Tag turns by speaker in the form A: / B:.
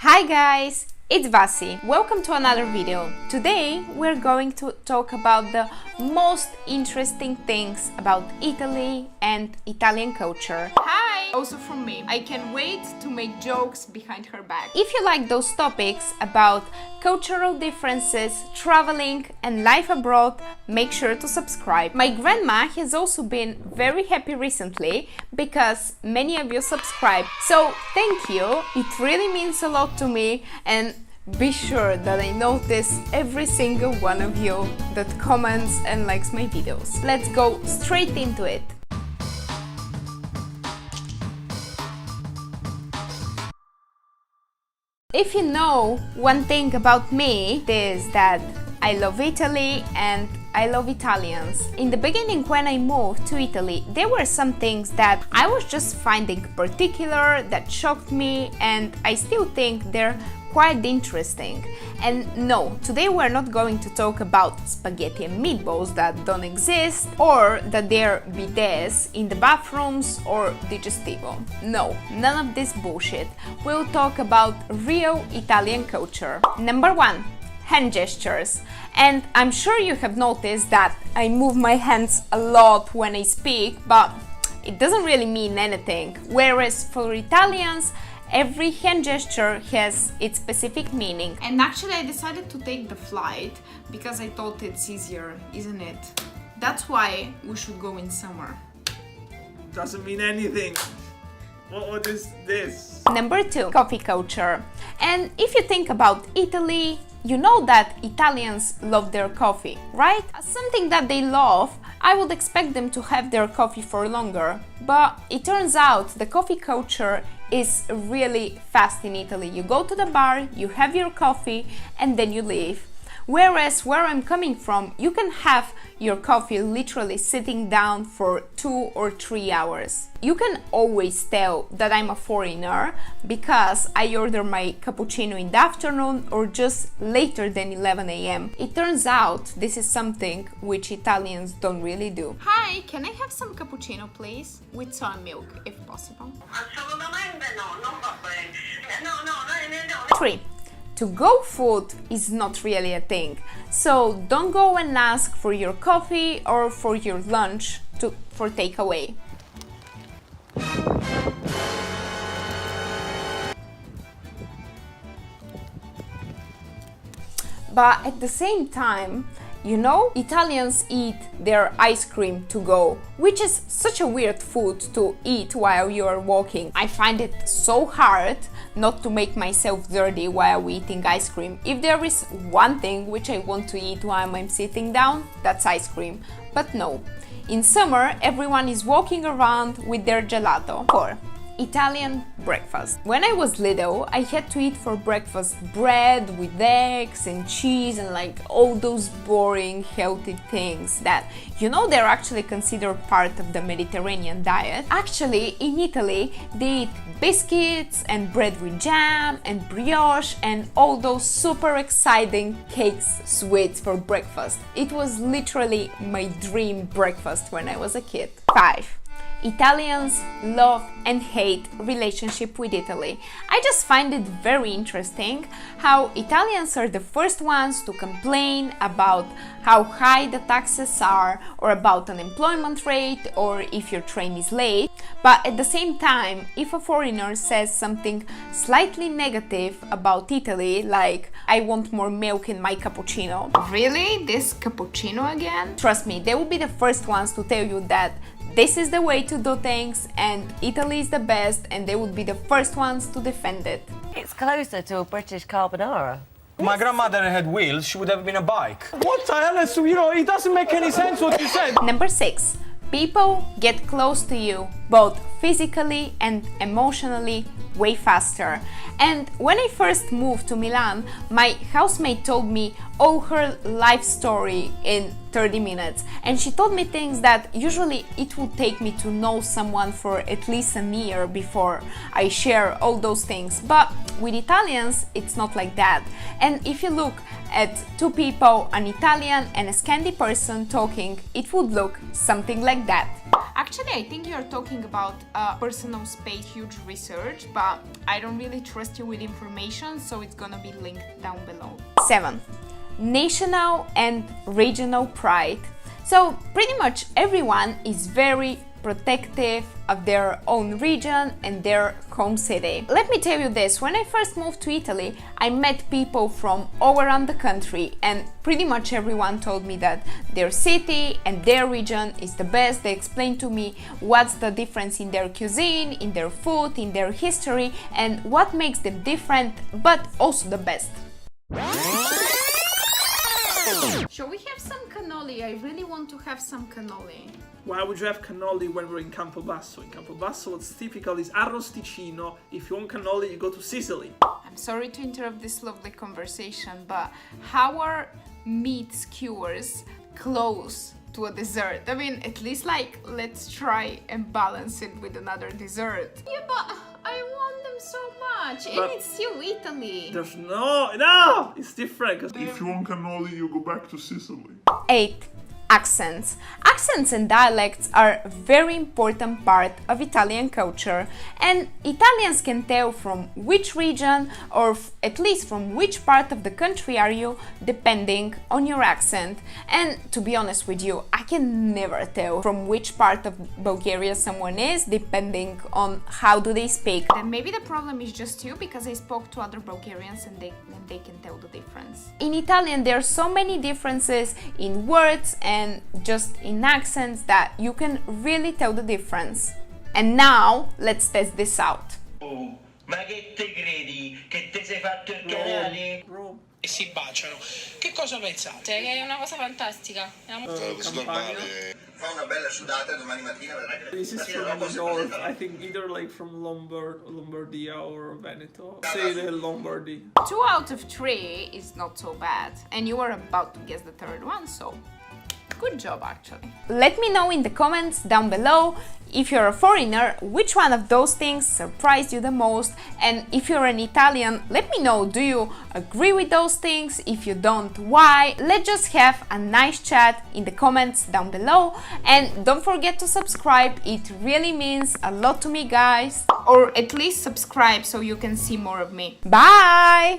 A: Hi guys, it's Vasi. Welcome to another video. Today we're going to talk about the most interesting things about Italy and Italian culture. Hi! Also from me. I can't wait to make jokes behind her back. If you like those topics about cultural differences, traveling and life abroad, make sure to subscribe. My grandma has also been very happy recently because many of you subscribe. So thank you, it really means a lot to me, and be sure that I notice every single one of you that comments and likes my videos. Let's go straight into it. If you know one thing about me, it is that I love Italy and I love Italians. In the beginning, when I moved to Italy, there were some things that I was just finding particular, that shocked me, and I still think they're quite interesting. And no, today we're not going to talk about spaghetti and meatballs that don't exist, or that they're bidets in the bathrooms or digestivo. No, none of this bullshit. We'll talk about real Italian culture. Number 1. Hand gestures. And I'm sure you have noticed that I move my hands a lot when I speak, but it doesn't really mean anything. Whereas for Italians, every hand gesture has its specific meaning. And actually I decided to take the flight because I thought it's easier, isn't it? That's why we should go in summer.
B: Doesn't mean anything. What is this?
A: Number 2, coffee culture. And if you think about Italy, you know that Italians love their coffee, right? As something that they love, I would expect them to have their coffee for longer. But it turns out the coffee culture is really fast in Italy. You go to the bar, you have your coffee, and then you leave. Whereas where I'm coming from, you can have your coffee literally sitting down for 2 or 3 hours. You can always tell that I'm a foreigner because I order my cappuccino in the afternoon or just later than 11 a.m. It turns out this is something which Italians don't really do. Hi, can I have some cappuccino please? With soy milk if possible.
C: Assolutamente no, non va bene. No.
A: 3. To-go food is not really a thing, so don't go and ask for your coffee or for your lunch for takeaway. But at the same time, you know, Italians eat their ice cream to go, which is such a weird food to eat while you are walking. I find it so hard not to make myself dirty while eating ice cream. If there is one thing which I want to eat while I'm sitting down, that's ice cream. But no, in summer everyone is walking around with their gelato. 4. Italian breakfast. When I was little, I had to eat for breakfast bread with eggs and cheese and like all those boring healthy things that, you know, they're actually considered part of the Mediterranean diet. Actually, in Italy, they eat biscuits and bread with jam and brioche and all those super exciting cakes, sweets for breakfast. It was literally my dream breakfast when I was a kid. 5. Italians love and hate relationship with Italy. I just find it very interesting how Italians are the first ones to complain about how high the taxes are or about unemployment rate or if your train is late. But at the same time, if a foreigner says something slightly negative about Italy, like I want more milk in my cappuccino. Really? This cappuccino again? Trust me, they will be the first ones to tell you that this is the way to do things and Italy is the best, and they would be the first ones to defend it.
D: It's closer to a British carbonara.
B: If my grandmother had wheels, she would have been a bike. What the hell is, it doesn't make any sense what you said.
A: Number 6. People get close to you, both physically and emotionally, way faster. And when I first moved to Milan, my housemate told me all her life story in 30 minutes. And she told me things that usually it would take me to know someone for at least a year before I share all those things. But with Italians, it's not like that. And if you look at two people, an Italian and a Scandi person talking, it would look something like that. Actually, I think you're talking about personal space, huge research, but I don't really trust you with information, so it's gonna be linked down below. 7. National and regional pride. So pretty much everyone is very protective of their own region and their home city. Let me tell you this, when I first moved to Italy, I met people from all around the country, and pretty much everyone told me that their city and their region is the best. They explained to me what's the difference in their cuisine, in their food, in their history, and what makes them different, but also the best. Shall we have some cannoli? I really want to have some cannoli.
E: Why would you have cannoli when we're in Campobasso? In Campobasso, what's typical is arrosticino. If you want cannoli, you go to Sicily.
A: I'm sorry to interrupt this lovely conversation, but how are meat skewers close to a dessert? I mean, at least let's try and balance it with another dessert. Yeah, but I want them so much, and it's still Italy.
E: There's no, it's different.
F: If you want cannoli, you go back to Sicily.
A: 8. Accents. Accents and dialects are a very important part of Italian culture, and Italians can tell from which region or at least from which part of the country are you depending on your accent. And to be honest with you, I can never tell from which part of Bulgaria someone is depending on how do they speak. Then maybe the problem is just you, because I spoke to other Bulgarians and they can tell the difference. In Italian there are so many differences in words and just in accents that you can really tell the difference. And now let's test this out.
G: Oh, ma che te credi? Che te sei fatto il canale?
H: E si baciano. Che cosa pensate? Che è una cosa fantastica.
I: Fa una bella sudata domani mattina, vedrai che
E: This is from the north, I think either from Lombardia or Veneto. Say the Lombardy.
A: 2 out of 3 is not so bad, and you were about to guess the third one, so good job actually. Let me know in the comments down below, if you're a foreigner, which one of those things surprised you the most, and if you're an Italian, let me know, do you agree with those things? If you don't, why? Let's just have a nice chat in the comments down below, and don't forget to subscribe, it really means a lot to me, guys. Or at least subscribe so you can see more of me. Bye!